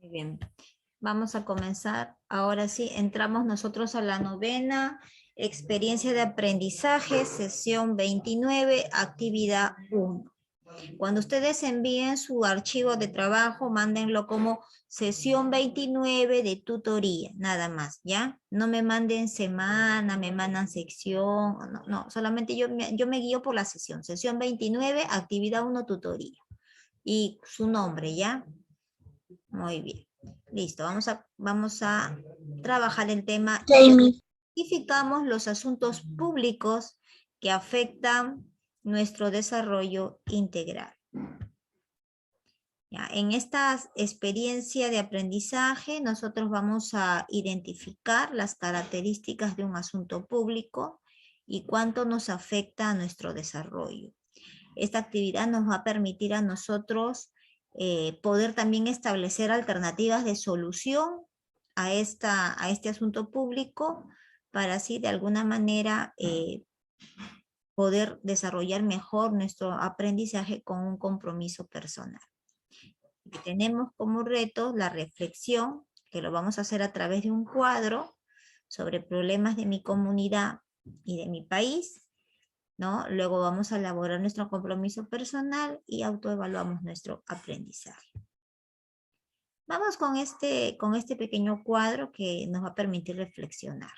Muy bien. Vamos a comenzar. Ahora sí, entramos nosotros a la novena experiencia de aprendizaje, sesión 29, actividad 1. Cuando ustedes envíen su archivo de trabajo, mándenlo como sesión 29 de tutoría, nada más, ¿ya? No me manden semana, me mandan sección, no, solamente yo me guío por la sesión 29, actividad 1, tutoría. Y su nombre, ¿ya? Muy bien. Listo, vamos a trabajar el tema. Jamie. Identificamos los asuntos públicos que afectan nuestro desarrollo integral. Ya, en esta experiencia de aprendizaje, nosotros vamos a identificar las características de un asunto público y cuánto nos afecta a nuestro desarrollo. Esta actividad nos va a permitir a nosotros poder también establecer alternativas de solución a este asunto público para así de alguna manera poder desarrollar mejor nuestro aprendizaje con un compromiso personal. Y tenemos como reto la reflexión, que lo vamos a hacer a través de un cuadro sobre problemas de mi comunidad y de mi país, ¿no? Luego vamos a elaborar nuestro compromiso personal y autoevaluamos nuestro aprendizaje. Vamos con este pequeño cuadro que nos va a permitir reflexionar,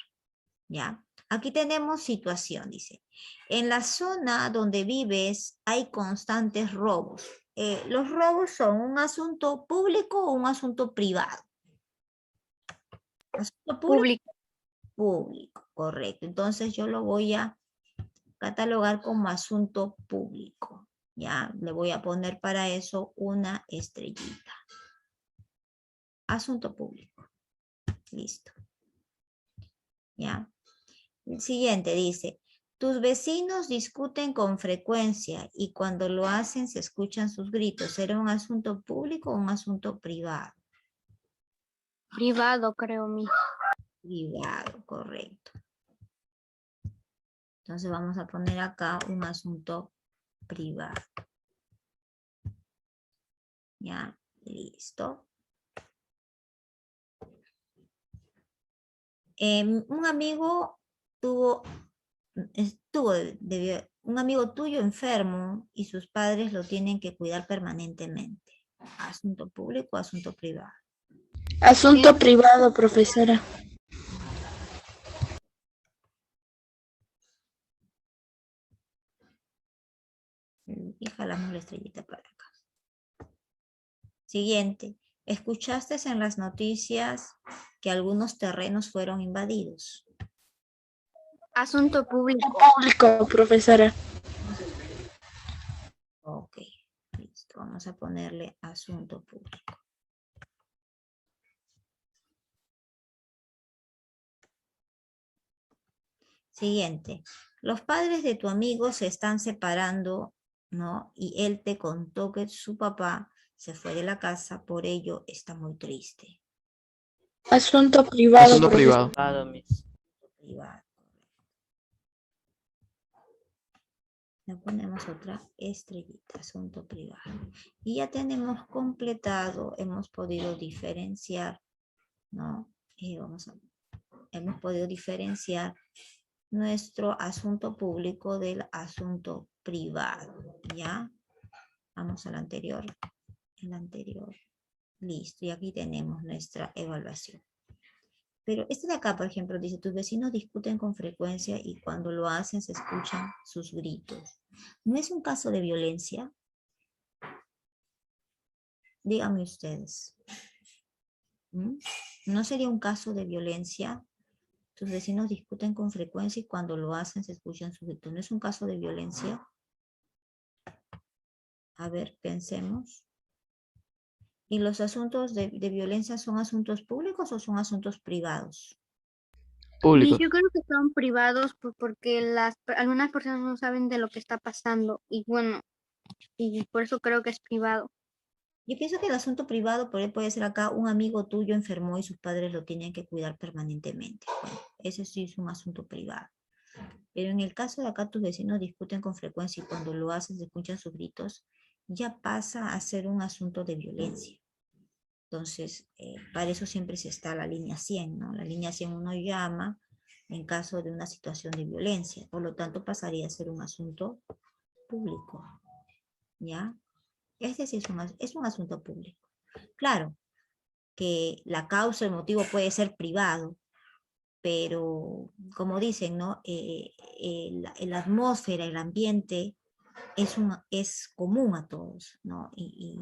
¿ya? Aquí tenemos situación, dice. En la zona donde vives hay constantes robos. ¿Los robos son un asunto público o un asunto privado? ¿Asunto público? Público, correcto. Entonces yo lo voy a catalogar como asunto público. Ya, le voy a poner para eso una estrellita. Asunto público. Listo. Ya. El siguiente dice, tus vecinos discuten con frecuencia y cuando lo hacen se escuchan sus gritos. ¿Será un asunto público o un asunto privado? Privado, creo, mi. Privado, correcto. Entonces vamos a poner acá un asunto privado. Ya, listo. Un amigo un amigo tuyo enfermo y sus padres lo tienen que cuidar permanentemente. ¿Asunto público o asunto privado? Asunto privado, profesora. Y jalamos la estrellita para acá. Siguiente. ¿Escuchaste en las noticias que algunos terrenos fueron invadidos? Asunto público. Público, profesora. Ok, listo. Vamos a ponerle asunto público. Siguiente. Los padres de tu amigo se están separando, ¿no? Y él te contó que su papá se fue de la casa, por ello está muy triste. Asunto privado, Asunto profesora. privado. Privado. Le ponemos otra estrellita, asunto privado. Y ya tenemos completado, hemos podido diferenciar, ¿no? Hemos podido diferenciar nuestro asunto público del asunto privado, ¿ya? Vamos al anterior, el anterior. Listo, y aquí tenemos nuestra evaluación. Pero este de acá, por ejemplo, dice, tus vecinos discuten con frecuencia y cuando lo hacen se escuchan sus gritos. ¿No es un caso de violencia? Díganme ustedes. ¿No sería un caso de violencia? Tus vecinos discuten con frecuencia y cuando lo hacen se escuchan sus gritos. ¿No es un caso de violencia? A ver, pensemos. ¿Y los asuntos de violencia son asuntos públicos o son asuntos privados? Público. Yo creo que son privados porque algunas personas no saben de lo que está pasando y bueno, y por eso creo que es privado. Yo pienso que el asunto privado puede ser acá, un amigo tuyo enfermó y sus padres lo tienen que cuidar permanentemente. Bueno, ese sí es un asunto privado. Pero en el caso de acá, tus vecinos discuten con frecuencia y cuando lo hacen se escuchan sus gritos, ya pasa a ser un asunto de violencia. Entonces, para eso siempre se está la línea 100, ¿no? La línea 100 uno llama en caso de una situación de violencia. Por lo tanto, pasaría a ser un asunto público, ¿ya? Este sí es un asunto público. Claro que la causa, el motivo puede ser privado, pero como dicen, ¿no? La atmósfera, el ambiente es común a todos, ¿no? Y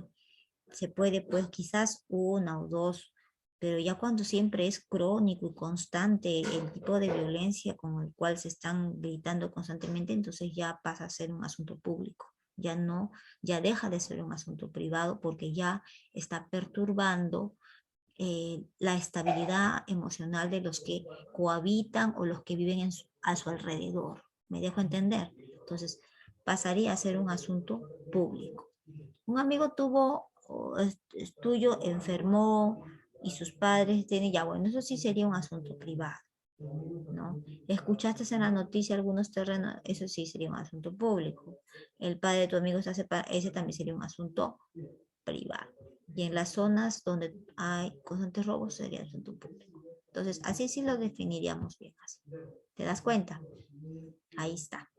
se puede, pues quizás una o dos, pero ya cuando siempre es crónico y constante el tipo de violencia con el cual se están gritando constantemente, entonces ya pasa a ser un asunto público. Ya no, ya deja de ser un asunto privado porque ya está perturbando la estabilidad emocional de los que cohabitan o los que viven a su alrededor. ¿Me dejo entender? Entonces, pasaría a ser un asunto público. Un amigo tuvo, es tuyo, enfermó y sus padres tienen, ya bueno, eso sí sería un asunto privado, ¿no? Escuchaste en la noticia algunos terrenos, eso sí sería un asunto público. El padre de tu amigo está separado, ese también sería un asunto privado. Y en las zonas donde hay constantes robos sería asunto público. Entonces, así sí lo definiríamos bien. Así. ¿Te das cuenta? Ahí está.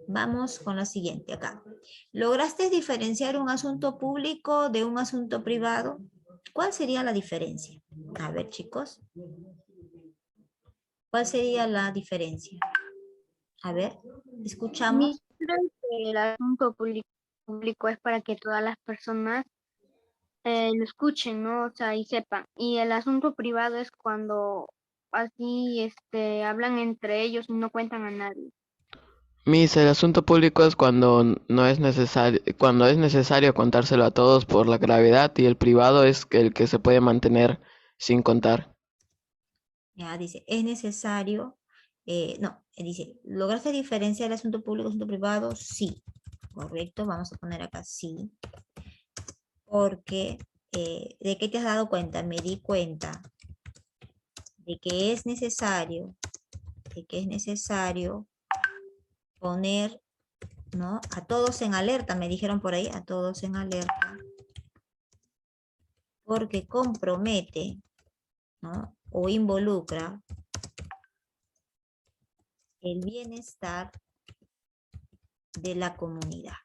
Vamos con la siguiente acá. ¿Lograste diferenciar un asunto público de un asunto privado? ¿Cuál sería la diferencia? A ver, chicos. ¿Cuál sería la diferencia? A ver, Mi escuchamos. creo que el asunto público es para que todas las personas lo escuchen, ¿no? O sea, y sepan. Y el asunto privado es cuando así hablan entre ellos y no cuentan a nadie. Miss, el asunto público es cuando es necesario contárselo a todos por la gravedad y el privado es el que se puede mantener sin contar. Ya dice, es necesario, no, dice, ¿lograste diferenciar el asunto público y asunto privado? Sí, correcto, vamos a poner acá sí, porque ¿de qué te has dado cuenta? Me di cuenta de que es necesario, poner, ¿no? A todos en alerta, me dijeron por ahí, a todos en alerta, porque compromete, ¿no? O involucra el bienestar de la comunidad.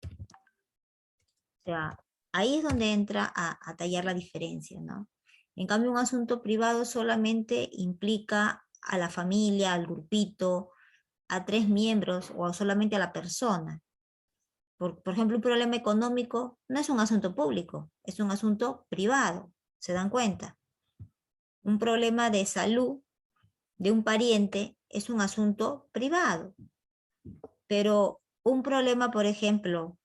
O sea, ahí es donde entra a tallar la diferencia, ¿no? En cambio, un asunto privado solamente implica a la familia, al grupito, a 3 miembros o solamente a la persona. Por ejemplo, un problema económico no es un asunto público, es un asunto privado. ¿Se dan cuenta? Un problema de salud de un pariente es un asunto privado. Pero un problema, por ejemplo,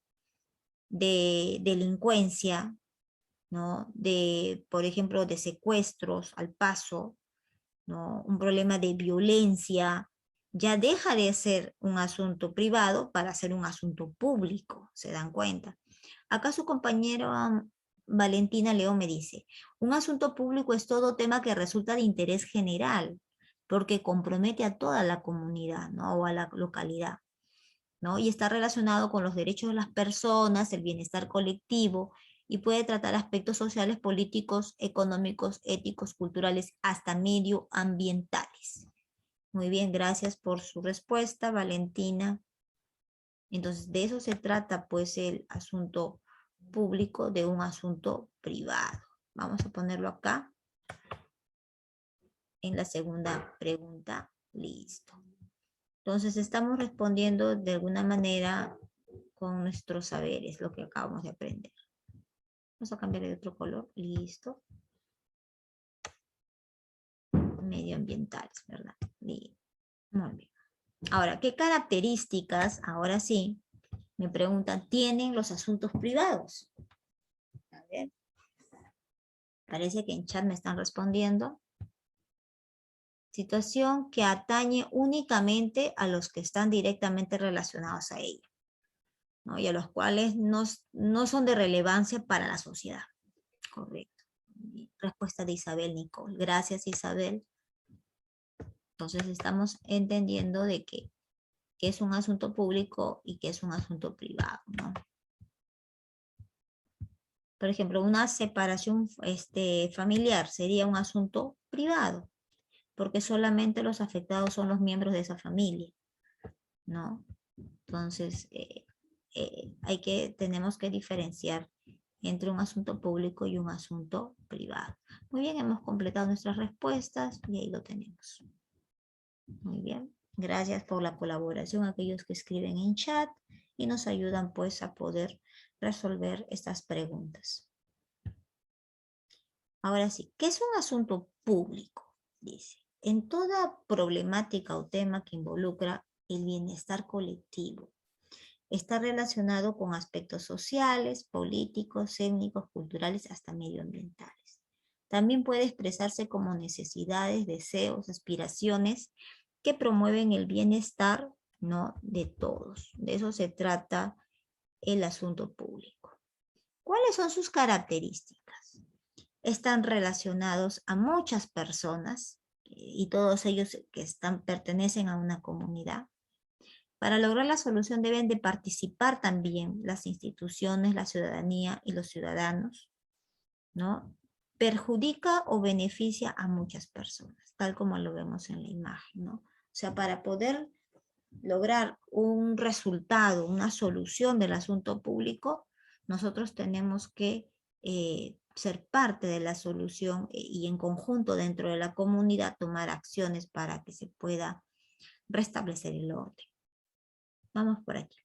de delincuencia, ¿no? De, por ejemplo, de secuestros al paso, ¿no? Un problema de violencia, ya deja de ser un asunto privado para ser un asunto público, ¿se dan cuenta? Acá su compañero Valentina León me dice, un asunto público es todo tema que resulta de interés general, porque compromete a toda la comunidad, ¿no? O a la localidad, ¿no? Y está relacionado con los derechos de las personas, el bienestar colectivo, y puede tratar aspectos sociales, políticos, económicos, éticos, culturales, hasta medioambientales. Muy bien, gracias por su respuesta, Valentina. Entonces, de eso se trata, pues, el asunto público de un asunto privado. Vamos a ponerlo acá en la segunda pregunta. Listo. Entonces, estamos respondiendo de alguna manera con nuestros saberes, lo que acabamos de aprender. Vamos a cambiar de otro color. Listo. Medioambientales, ¿verdad? Listo. Muy bien. Ahora, ¿qué características, ahora sí, me preguntan, tienen los asuntos privados? A ver. Parece que en chat me están respondiendo. Situación que atañe únicamente a los que están directamente relacionados a ella, ¿no? Y a los cuales no son de relevancia para la sociedad. Correcto. Respuesta de Isabel Nicole. Gracias, Isabel. Entonces estamos entendiendo de que es un asunto público y que es un asunto privado, ¿no? Por ejemplo, una separación familiar sería un asunto privado, porque solamente los afectados son los miembros de esa familia, ¿no? Entonces, tenemos que diferenciar entre un asunto público y un asunto privado. Muy bien, hemos completado nuestras respuestas y ahí lo tenemos. Muy bien, gracias por la colaboración a aquellos que escriben en chat y nos ayudan pues a poder resolver estas preguntas. Ahora sí, ¿qué es un asunto público? Dice, en toda problemática o tema que involucra el bienestar colectivo, está relacionado con aspectos sociales, políticos, étnicos, culturales, hasta medioambientales. También puede expresarse como necesidades, deseos, aspiraciones que promueven el bienestar, ¿no?, de todos. De eso se trata el asunto público. ¿Cuáles son sus características? Están relacionados a muchas personas y todos ellos que pertenecen a una comunidad. Para lograr la solución deben de participar también las instituciones, la ciudadanía y los ciudadanos, ¿no? Perjudica o beneficia a muchas personas, tal como lo vemos en la imagen, ¿no? O sea, para poder lograr un resultado, una solución del asunto público, nosotros tenemos que ser parte de la solución y en conjunto dentro de la comunidad tomar acciones para que se pueda restablecer el orden. Vamos por aquí.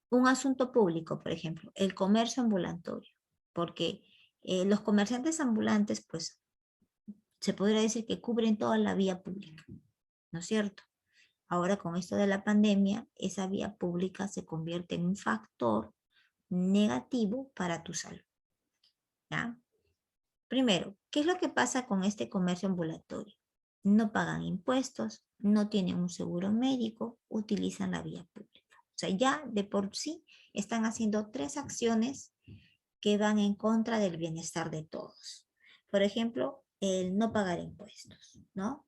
Un asunto público, por ejemplo, el comercio ambulatorio, porque los comerciantes ambulantes, pues, se podría decir que cubren toda la vía pública, ¿no es cierto? Ahora con esto de la pandemia, esa vía pública se convierte en un factor negativo para tu salud, ¿ya? Primero, ¿qué es lo que pasa con este comercio ambulatorio? No pagan impuestos, no tienen un seguro médico, utilizan la vía pública. O sea, ya de por sí están haciendo 3 acciones que van en contra del bienestar de todos. Por ejemplo, el no pagar impuestos, ¿no?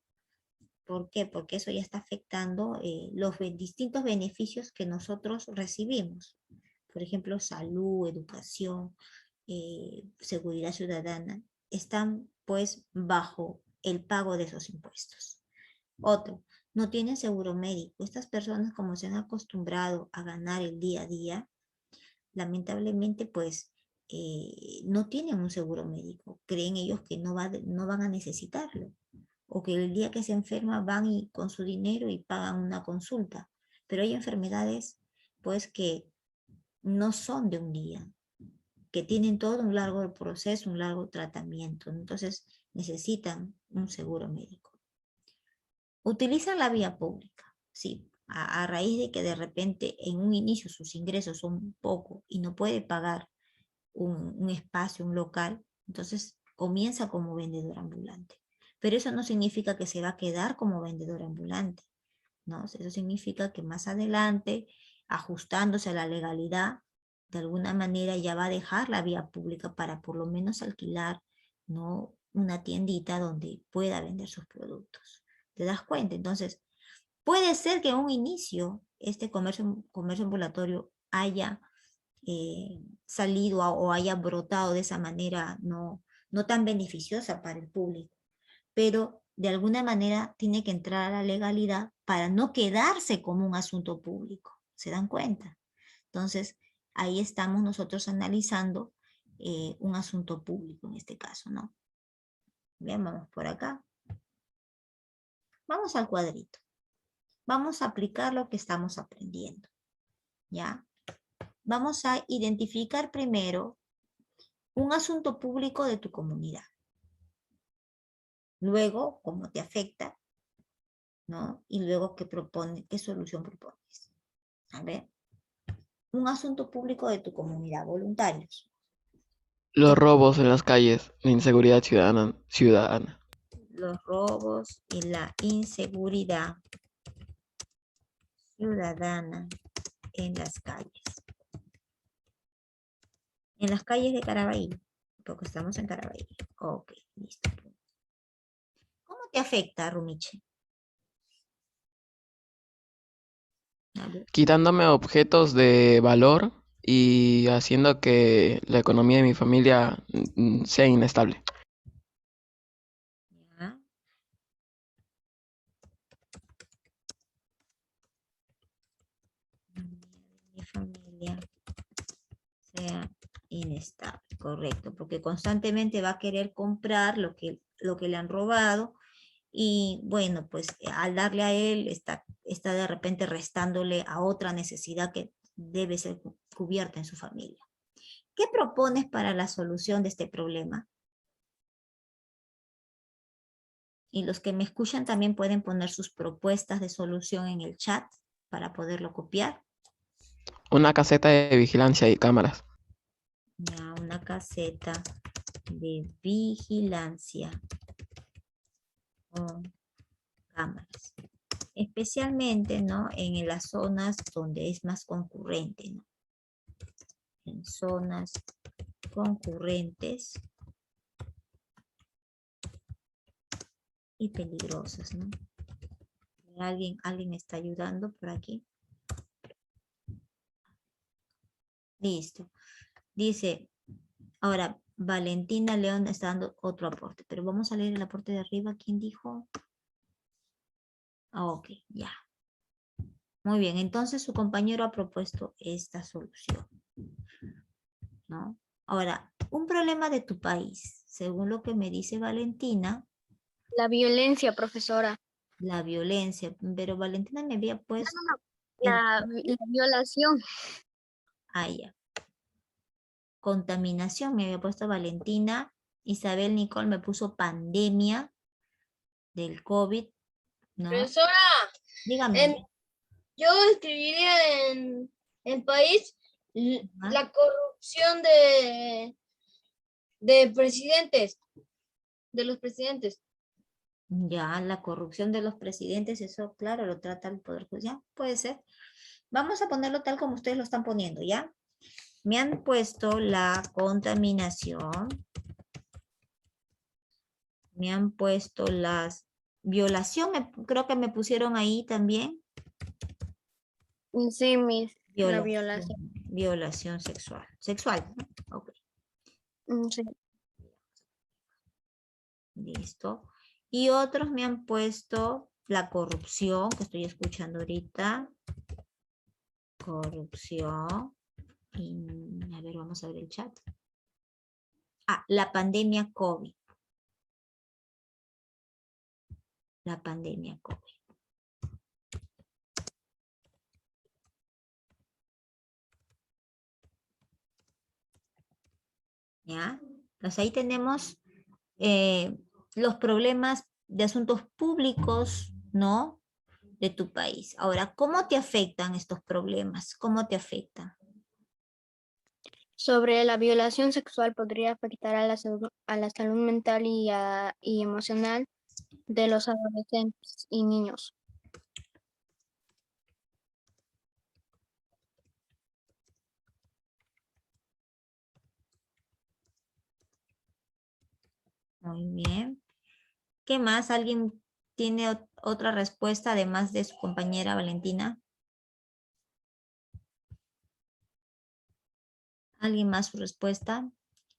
¿Por qué? Porque eso ya está afectando los distintos beneficios que nosotros recibimos. Por ejemplo, salud, educación, seguridad ciudadana, están pues bajo el pago de esos impuestos. Otro, no tienen seguro médico. Estas personas, como se han acostumbrado a ganar el día a día, lamentablemente pues no tienen un seguro médico. Creen ellos que no van a necesitarlo. O que el día que se enferma van y con su dinero y pagan una consulta. Pero hay enfermedades pues que no son de un día, que tienen todo un largo proceso, un largo tratamiento. Entonces necesitan un seguro médico. Utilizan la vía pública, sí, a raíz de que de repente en un inicio sus ingresos son pocos y no puede pagar un espacio, un local, entonces comienza como vendedor ambulante. Pero eso no significa que se va a quedar como vendedor ambulante, ¿no? Eso significa que más adelante, ajustándose a la legalidad, de alguna manera ya va a dejar la vía pública para por lo menos alquilar, ¿no?, una tiendita donde pueda vender sus productos. ¿Te das cuenta? Entonces, puede ser que en un inicio este comercio ambulatorio haya salido o haya brotado de esa manera no tan beneficiosa para el público, pero de alguna manera tiene que entrar a la legalidad para no quedarse como un asunto público. ¿Se dan cuenta? Entonces, ahí estamos nosotros analizando un asunto público en este caso, ¿no? Bien, vamos por acá. Vamos al cuadrito. Vamos a aplicar lo que estamos aprendiendo, ¿ya? Vamos a identificar primero un asunto público de tu comunidad. Luego, cómo te afecta, ¿no? Y luego, qué solución propones. A ver, un asunto público de tu comunidad, voluntarios. Los robos en las calles, la inseguridad ciudadana. Los robos y la inseguridad ciudadana en las calles. En las calles de Caraballo, porque estamos en Caraballo. Ok, listo. ¿Cómo te afecta, Rumiche? Quitándome objetos de valor y haciendo que la economía de mi familia sea inestable. ¿Ya? Mi familia sea inestable, correcto, porque constantemente va a querer comprar lo que le han robado y bueno, pues al darle a él está de repente restándole a otra necesidad que debe ser cubierta en su familia. ¿Qué propones para la solución de este problema? Y los que me escuchan también pueden poner sus propuestas de solución en el chat para poderlo copiar. Una caseta de vigilancia y cámaras. Ya, una caseta de vigilancia con cámaras. Especialmente, ¿no? En las zonas donde es más concurrente, ¿no? En zonas concurrentes y peligrosas, ¿no? ¿Alguien me está ayudando por aquí? Listo. Dice, ahora, Valentina León está dando otro aporte, pero vamos a leer el aporte de arriba. ¿Quién dijo? Ok, ya. Muy bien, entonces su compañero ha propuesto esta solución, ¿no? Ahora, un problema de tu país, según lo que me dice Valentina, La violencia, profesora. la violencia, pero Valentina me había puesto La violación. ya. Contaminación me había puesto Valentina, Isabel Nicole me puso pandemia del COVID, ¿no? Profesora, Dígame. yo escribiría en país Ajá. la corrupción de presidentes, de los presidentes. Ya, la corrupción de los presidentes, eso claro, lo trata el Poder Judicial, puede ser. Vamos a ponerlo tal como ustedes lo están poniendo, ¿ya? Me han puesto la contaminación, me han puesto las violación, creo que me pusieron ahí también. Sí, la Violación, violación. violación sexual. Sexual, ¿no? Ok, Sí. listo. Y otros me han puesto la corrupción, que estoy escuchando ahorita. Corrupción. Y, a ver, vamos a ver el chat. La pandemia COVID. La pandemia COVID. ¿Ya? Pues ahí tenemos los problemas de asuntos públicos, ¿no? De tu país. Ahora, ¿cómo te afectan estos problemas? ¿Cómo te afectan? Sobre la violación sexual podría afectar a la salud mental y emocional de los adolescentes y niños. Muy bien. ¿Qué más? ¿Alguien tiene otra respuesta además de su compañera Valentina? ¿Alguien más su respuesta?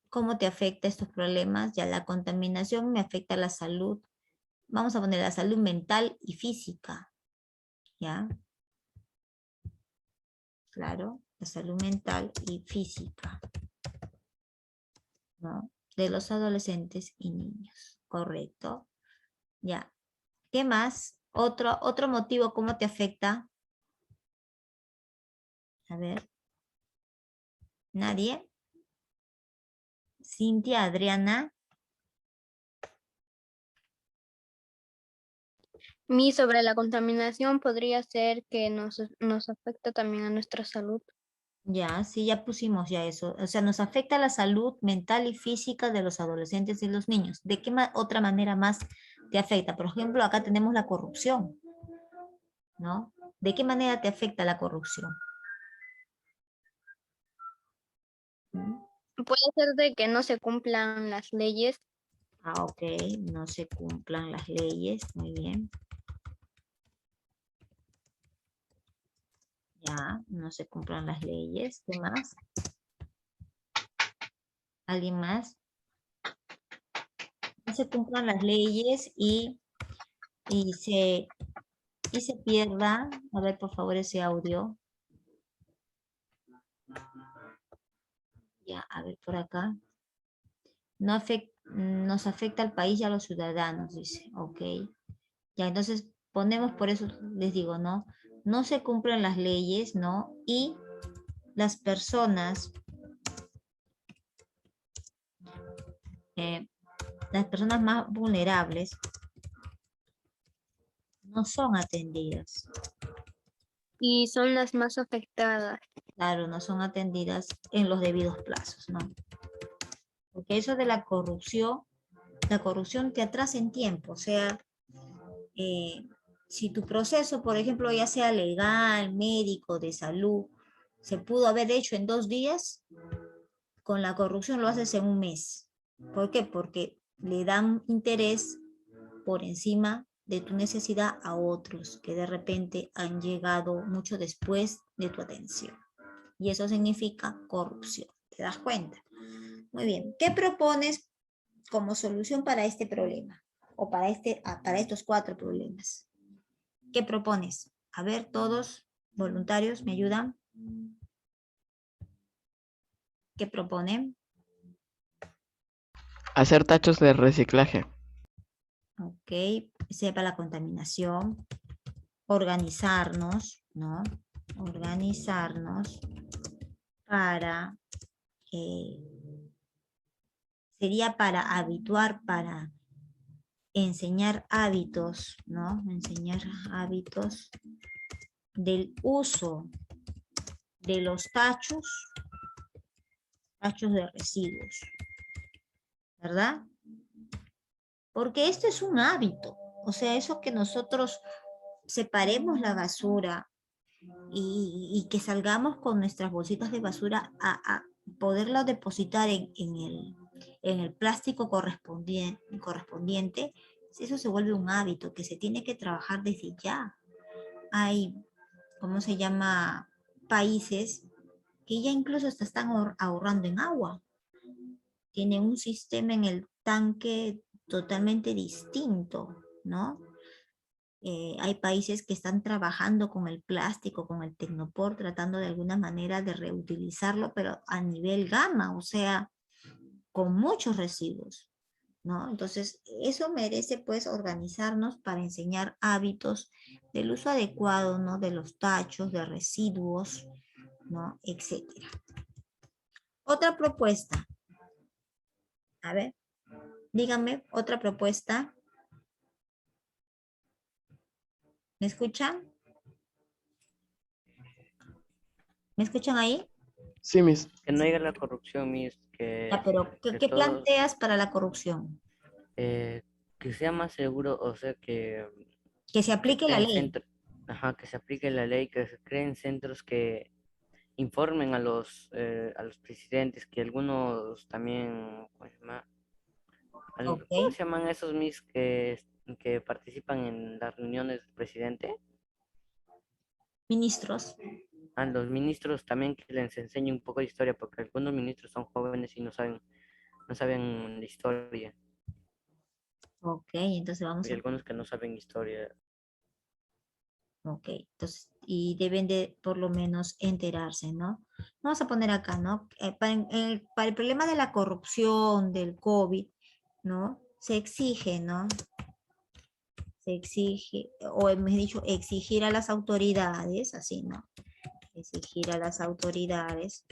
¿Cómo te afecta estos problemas? Ya la contaminación me afecta la salud. Vamos a poner la salud mental y física. ¿Ya? Claro, la salud mental y física, ¿no? De los adolescentes y niños. Correcto. Ya. ¿Qué más? Otro motivo, ¿cómo te afecta? A ver. ¿Nadie? Cintia, Adriana. Sobre la contaminación podría ser que nos afecta también a nuestra salud. Ya, sí, ya pusimos ya eso. O sea, nos afecta la salud mental y física de los adolescentes y los niños. ¿De qué otra manera más te afecta? Por ejemplo, acá tenemos la corrupción, ¿no? ¿De qué manera te afecta la corrupción? ¿Mm? Puede ser de que no se cumplan las leyes. Ok, no se cumplan las leyes, muy bien. Ya, no se cumplan las leyes. ¿Qué más? ¿Alguien más? No se cumplan las leyes y se pierda. A ver, por favor, ese audio. Ya, a ver por acá. Nos afecta al país y a los ciudadanos, dice. Ok. Ya, entonces ponemos, por eso les digo, ¿no? No se cumplen las leyes, ¿no? Y las personas, eh, las personas más vulnerables no son atendidas. Y son las más afectadas. Claro, no son atendidas en los debidos plazos, ¿no? Porque eso de la corrupción te atrasa en tiempo. O sea, si tu proceso, por ejemplo, ya sea legal, médico, de salud, se pudo haber hecho en 2 días, con la corrupción lo haces en un mes. ¿Por qué? Porque le dan interés por encima de tu necesidad a otros que de repente han llegado mucho después de tu atención. Y eso significa corrupción. ¿Te das cuenta? Muy bien. ¿Qué propones como solución para este problema? O para estos 4 problemas. ¿Qué propones? A ver, todos voluntarios, ¿me ayudan? ¿Qué proponen? Hacer tachos de reciclaje. Ok, sepa la contaminación. Organizarnos, ¿no? Organizarnos para, sería para habituar, para enseñar hábitos, ¿no? Enseñar hábitos del uso de los tachos de residuos, ¿verdad? Porque esto es un hábito, o sea, eso que nosotros separemos la basura y que salgamos con nuestras bolsitas de basura a poderla depositar en el plástico correspondiente, eso se vuelve un hábito que se tiene que trabajar desde ya. Hay, ¿cómo se llama? Países que ya incluso hasta están ahorrando en agua. Tienen un sistema en el tanque totalmente distinto, ¿no? Hay países que están trabajando con el plástico, con el tecnopor, tratando de alguna manera de reutilizarlo, pero a nivel gama, o sea, con muchos residuos, ¿no? Entonces, eso merece pues organizarnos para enseñar hábitos del uso adecuado, ¿no? De los tachos, de residuos, ¿no? Etcétera. Otra propuesta. A ver, díganme otra propuesta. ¿Me escuchan? ¿Me escuchan ahí? Sí, Miss. Que no haya la corrupción, Ya, pero que ¿qué todos, planteas para la corrupción? que sea más seguro, o sea, Que se que aplique la creen ley. centros, ajá, que se aplique la ley, que se creen centros que informen a los presidentes, que algunos también, ¿cómo se llama? Ok. ¿Cómo se llaman esos mis que participan en las reuniones del presidente? Ministros. A los ministros también que les enseñe un poco de historia, porque algunos ministros son jóvenes y no saben la historia, Ok, entonces vamos y a... algunos que no saben historia. Ok, entonces, y deben de por lo menos enterarse, ¿no? Vamos a poner acá, ¿no? Para el problema de la corrupción, del COVID, ¿no? Se exige, ¿no? Se exige, o mejor dicho, exigir a las autoridades, así, ¿no? Exigir a las autoridades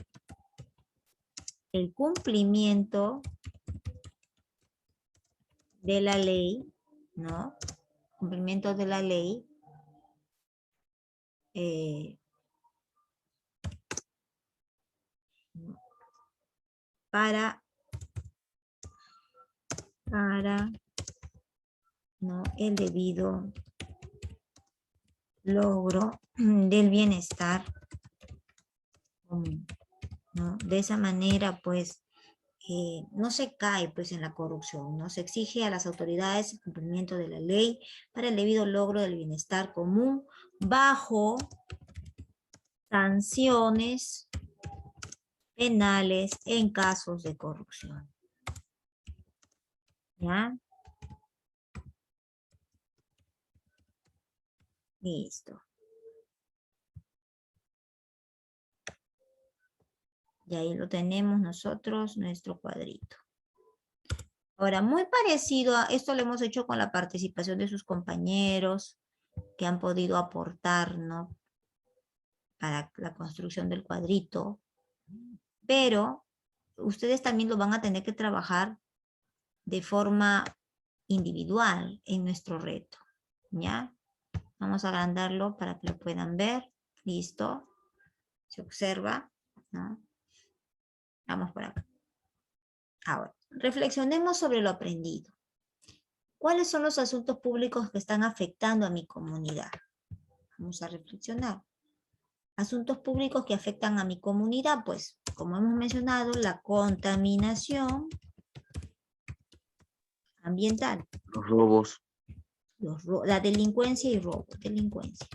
el cumplimiento de la ley, ¿no? Cumplimiento de la ley para ¿no? el debido logro del bienestar común, ¿no? De esa manera, pues, no se cae pues en la corrupción, ¿no? Se exige a las autoridades el cumplimiento de la ley para el debido logro del bienestar común bajo sanciones penales en casos de corrupción. ¿Ya? Listo. Y ahí lo tenemos nosotros, nuestro cuadrito. Ahora, muy parecido a esto lo hemos hecho con la participación de sus compañeros que han podido aportar, ¿no? Para la construcción del cuadrito. Pero ustedes también lo van a tener que trabajar de forma individual en nuestro reto. ¿Ya? Vamos a agrandarlo para que lo puedan ver. Listo. Se observa, ¿no? Vamos por acá. Ahora, reflexionemos sobre lo aprendido. ¿Cuáles son los asuntos públicos que están afectando a mi comunidad? Vamos a reflexionar. Asuntos públicos que afectan a mi comunidad, pues, como hemos mencionado, la contaminación ambiental. Los robos. La delincuencia y robo. Delincuencia.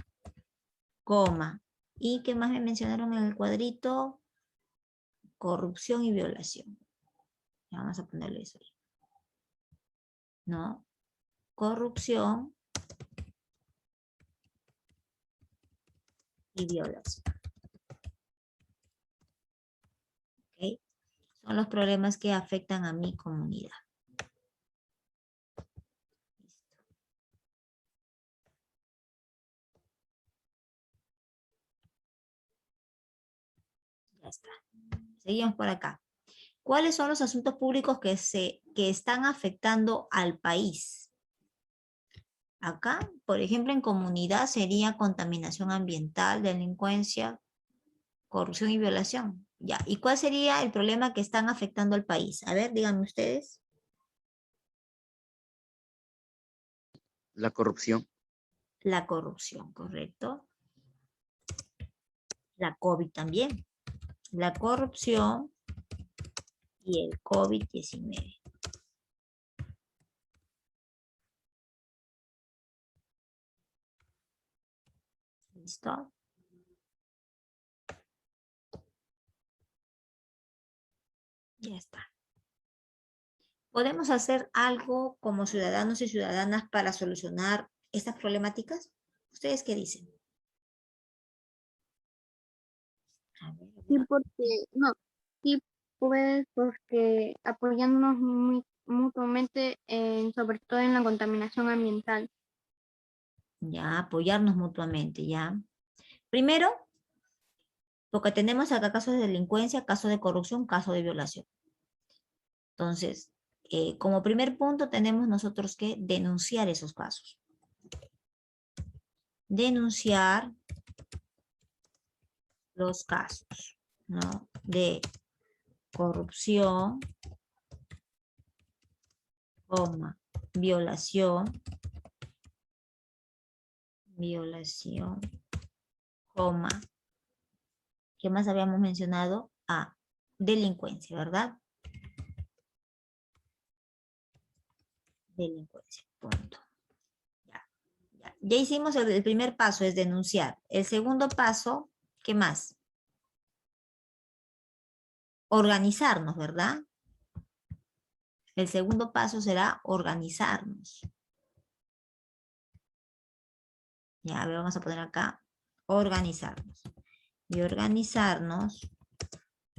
Coma. ¿Y qué más me mencionaron en el cuadrito? Corrupción y violación. Ya vamos a ponerle eso ahí. ¿No? Corrupción y violación. ¿Ok? Son los problemas que afectan a mi comunidad. Listo. Ya está. Seguimos por acá. ¿Cuáles son los asuntos públicos que están afectando al país? Acá, por ejemplo, en comunidad sería contaminación ambiental, delincuencia, corrupción y violación. Ya. ¿Y cuál sería el problema que están afectando al país? A ver, díganme ustedes. La corrupción. La corrupción, correcto. La COVID también. La corrupción y el COVID-19. ¿Listo? Ya está. ¿Podemos hacer algo como ciudadanos y ciudadanas para solucionar estas problemáticas? ¿Ustedes qué dicen? A ver, Sí, porque, no, sí, pues, porque apoyándonos mutuamente, sobre todo en la contaminación ambiental. ya, apoyarnos mutuamente, ya. Primero, porque tenemos acá casos de delincuencia, casos de corrupción, casos de violación. Entonces, como primer punto tenemos nosotros que denunciar esos casos. Denunciar los casos, ¿no? De corrupción, violación, ¿qué más habíamos mencionado? Delincuencia, ¿verdad? Delincuencia, punto. Ya hicimos el primer paso, es denunciar. El segundo paso, ¿qué más? Organizarnos, ¿verdad? El segundo paso será organizarnos. Ya, a ver, vamos a poner acá, organizarnos. Y organizarnos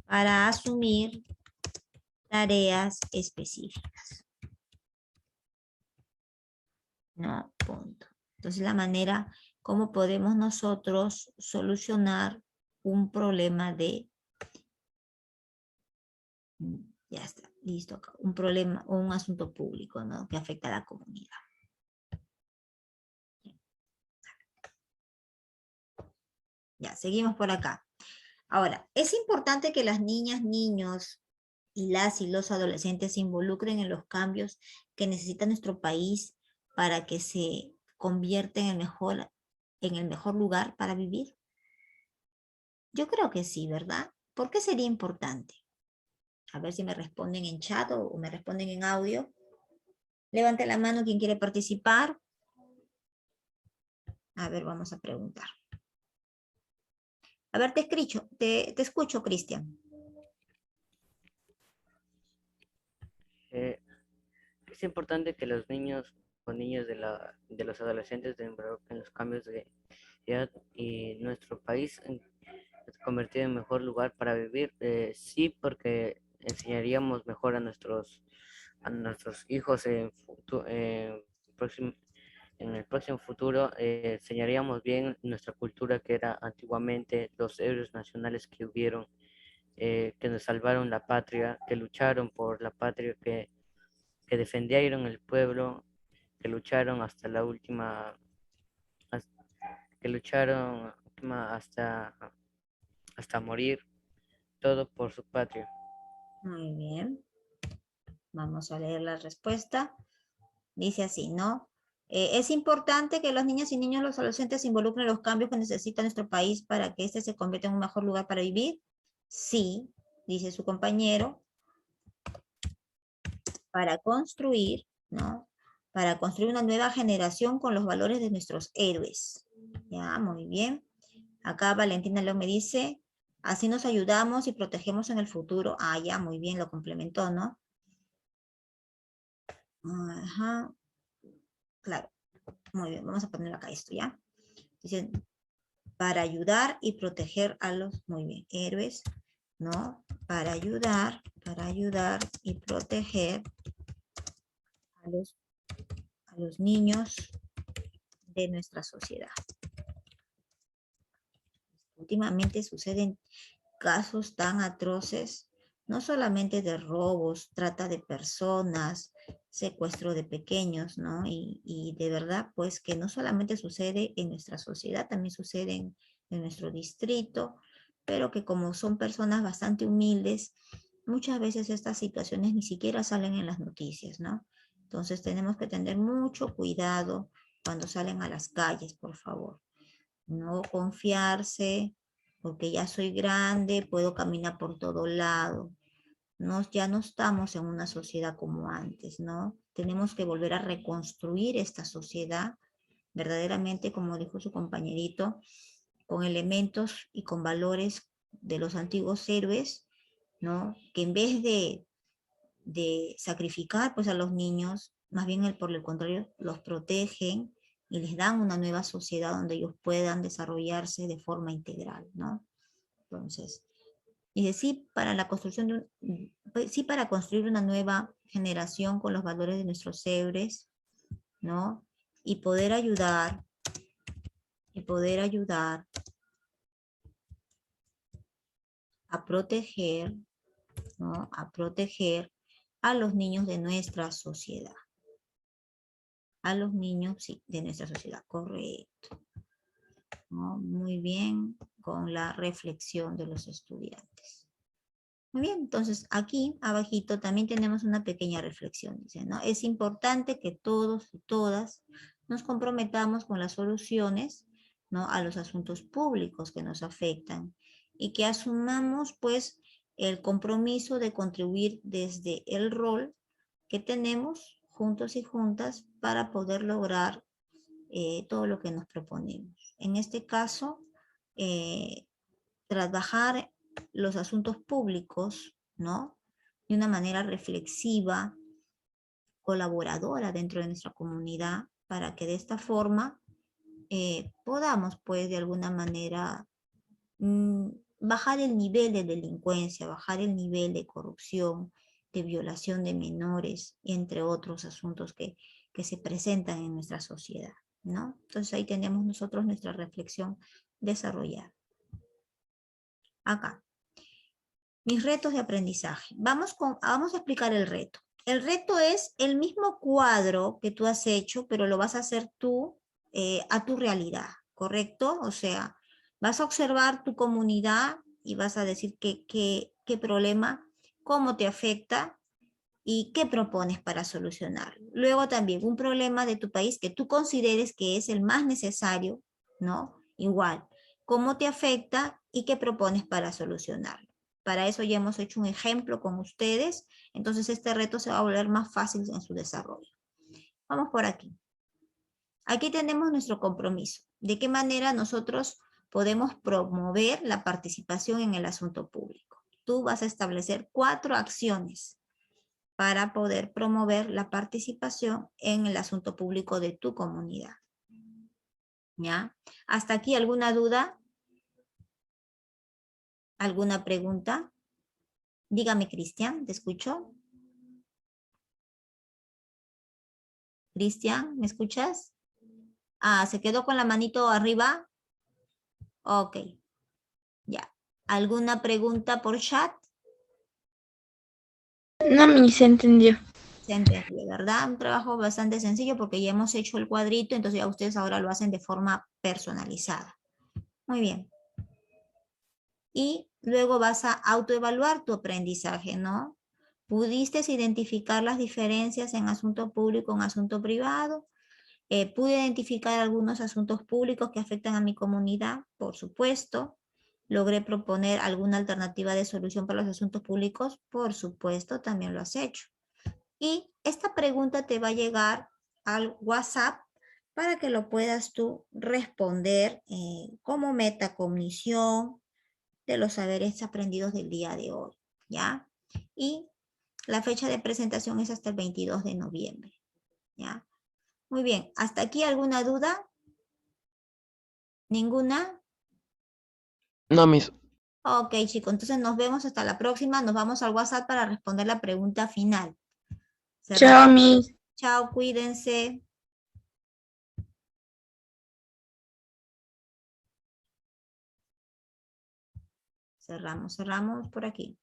para asumir tareas específicas. No, punto. Entonces, la manera como podemos nosotros solucionar un problema de... Ya está, listo acá. Un problema o un asunto público, ¿no? Que afecta a la comunidad. Ya, seguimos por acá. Ahora, es importante que las niñas, niños y los adolescentes se involucren en los cambios que necesita nuestro país para que se convierta en el mejor lugar para vivir. Yo creo que sí, ¿verdad? ¿Por qué sería importante? A ver si me responden en chat o me responden en audio. Levante la mano quien quiere participar. A ver, vamos a preguntar. A ver, te escucho, Cristian. Es importante que los niños o niños de los adolescentes se involucren en los cambios de edad y nuestro país se convertido en mejor lugar para vivir. Sí, porque enseñaríamos mejor a nuestros hijos en el próximo futuro, enseñaríamos bien nuestra cultura que era antiguamente, los héroes nacionales que hubieron, que nos salvaron la patria, que lucharon por la patria, que defendieron el pueblo, que lucharon hasta la última, que lucharon hasta morir, todo por su patria. Muy bien. Vamos a leer la respuesta. Dice así, ¿no? Es importante que los niños y niños, los adolescentes se involucren en los cambios que necesita nuestro país para que este se convierta en un mejor lugar para vivir. Sí, dice su compañero. Para construir, ¿no? Para construir una nueva generación con los valores de nuestros héroes. Ya, muy bien. Acá Valentina León me dice, así nos ayudamos y protegemos en el futuro. Ah, ya, muy bien, lo complementó, ¿no? Ajá. Claro. Muy bien, vamos a poner acá esto, ¿ya? Dicen, para ayudar y proteger a los, muy bien, héroes, ¿no? Para ayudar y proteger a los niños de nuestra sociedad. Últimamente suceden casos tan atroces, no solamente de robos, trata de personas, secuestro de pequeños, ¿no? Y de verdad, pues que no solamente sucede en nuestra sociedad, también sucede en nuestro distrito, pero que como son personas bastante humildes, muchas veces estas situaciones ni siquiera salen en las noticias, ¿no? Entonces tenemos que tener mucho cuidado cuando salen a las calles, por favor. No confiarse, porque ya soy grande, puedo caminar por todo lado. No, ya no estamos en una sociedad como antes, ¿no? Tenemos que volver a reconstruir esta sociedad, verdaderamente, como dijo su compañerito, con elementos y con valores de los antiguos héroes, ¿no? Que en vez de sacrificar pues a los niños, más bien por el contrario, los protegen y les dan una nueva sociedad donde ellos puedan desarrollarse de forma integral, ¿no? Entonces, y sí para la construcción sí para construir una nueva generación con los valores de nuestros héroes, ¿no? Y poder ayudar a proteger, ¿no? A proteger a los niños de nuestra sociedad. A los niños, sí, de nuestra sociedad, correcto. ¿No? Muy bien con la reflexión de los estudiantes. Muy bien, entonces aquí abajito también tenemos una pequeña reflexión. Dice, ¿no? Es importante que todos y todas nos comprometamos con las soluciones, ¿no? A los asuntos públicos que nos afectan y que asumamos pues el compromiso de contribuir desde el rol que tenemos juntos y juntas para poder lograr todo lo que nos proponemos. En este caso, trabajar los asuntos públicos, ¿no? De una manera reflexiva, colaboradora dentro de nuestra comunidad, para que de esta forma podamos, pues, de alguna manera bajar el nivel de delincuencia, bajar el nivel de corrupción, de violación de menores, entre otros asuntos que se presentan en nuestra sociedad, ¿no? Entonces ahí tenemos nosotros nuestra reflexión desarrollada. Acá. Mis retos de aprendizaje. Vamos a explicar el reto. El reto es el mismo cuadro que tú has hecho, pero lo vas a hacer tú a tu realidad, ¿correcto? O sea, vas a observar tu comunidad y vas a decir qué problema, cómo te afecta y qué propones para solucionarlo. Luego también un problema de tu país que tú consideres que es el más necesario, ¿no? Igual, cómo te afecta y qué propones para solucionarlo. Para eso ya hemos hecho un ejemplo con ustedes, entonces este reto se va a volver más fácil en su desarrollo. Vamos por aquí. Aquí tenemos nuestro compromiso. ¿De qué manera nosotros podemos promover la participación en el asunto público. Tú vas a establecer 4 acciones para poder promover la participación en el asunto público de tu comunidad. ¿Ya? ¿Hasta aquí alguna duda? ¿Alguna pregunta? Dígame, Cristian, ¿te escucho? Cristian, ¿me escuchas? Ah, ¿se quedó con la manito arriba? Ok, ya. ¿Alguna pregunta por chat? No, se entendió. Se entendió, ¿verdad? Un trabajo bastante sencillo porque ya hemos hecho el cuadrito, entonces ya ustedes ahora lo hacen de forma personalizada. Muy bien. Y luego vas a autoevaluar tu aprendizaje, ¿no? ¿Pudiste identificar las diferencias en asunto público, en asunto privado? ¿Pude identificar algunos asuntos públicos que afectan a mi comunidad? Por supuesto. ¿Logré proponer alguna alternativa de solución para los asuntos públicos? Por supuesto, también lo has hecho. Y esta pregunta te va a llegar al WhatsApp para que lo puedas tú responder como metacognición de los saberes aprendidos del día de hoy, ¿ya? Y la fecha de presentación es hasta el 22 de noviembre, ¿ya? Muy bien, ¿hasta aquí alguna duda? ¿Ninguna? No, Miss. Ok, chicos, entonces nos vemos hasta la próxima. Nos vamos al WhatsApp para responder la pregunta final. Chao, Miss. Chao, cuídense. Cerramos por aquí.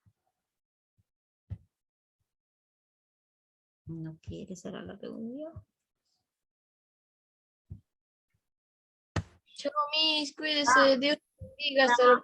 No quiere cerrar la reunión. Chao, Miss, cuídese, Dios te bendiga, hasta la